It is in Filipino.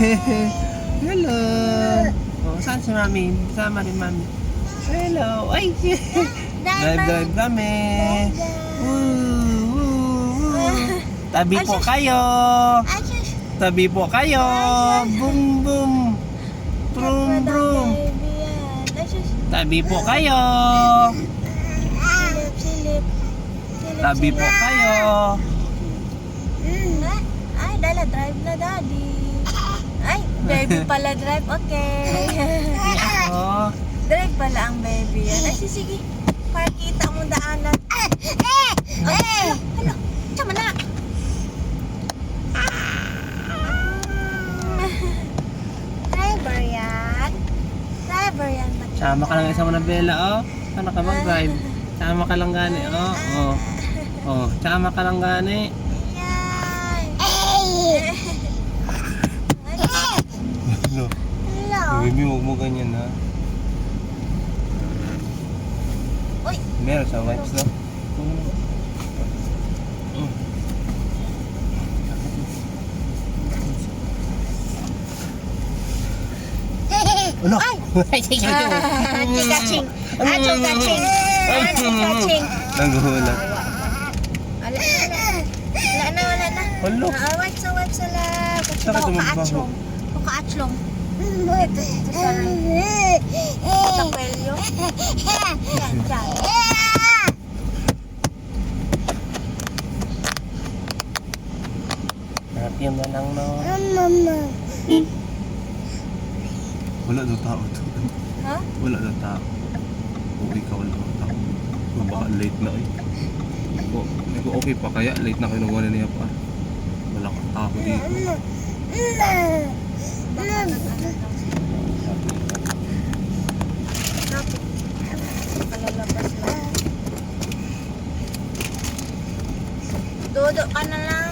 Hello. Oh, saan si Mami? Sama rin Mami. Hello. Ay. Drive kami. Tabi po kayo. Tabi po kayo. Boom boom. Brum brum. Tabi po kayo. Tabi po kayo. Ay, dala drive na daddy. Ay, baby pala drive. Okay. Oh. Drive pala ang baby yan. Ay, sige. Para kita mo daanan. Hello. Tama na. Driver yan. Driver yan. Sama ka lang isa mo na Bella, oh. Sana ka mag-drive. Sama ka lang gani, oh. Oh. Oh, sama ka lang gani. Hello. Hello. Baby, huwag mo ganyan, ha. Uy. Meron sa wipes, no? Ano? Ay! Chikaching! Chikaching! Chikaching! Nangguhulat. Wala na. Hello. Wipes na lang. Saka tumagbaho. Kakaatslong. Ito sa tapelyo. Yan. Happy mo lang, no? Wala daw tao to. Ha? Wala daw tao. O ikaw wala daw tao. O baka late na eh. Ako okay pa kaya late na kayo nung niya pa. Wala kang tao dito. Dodo ka na lang.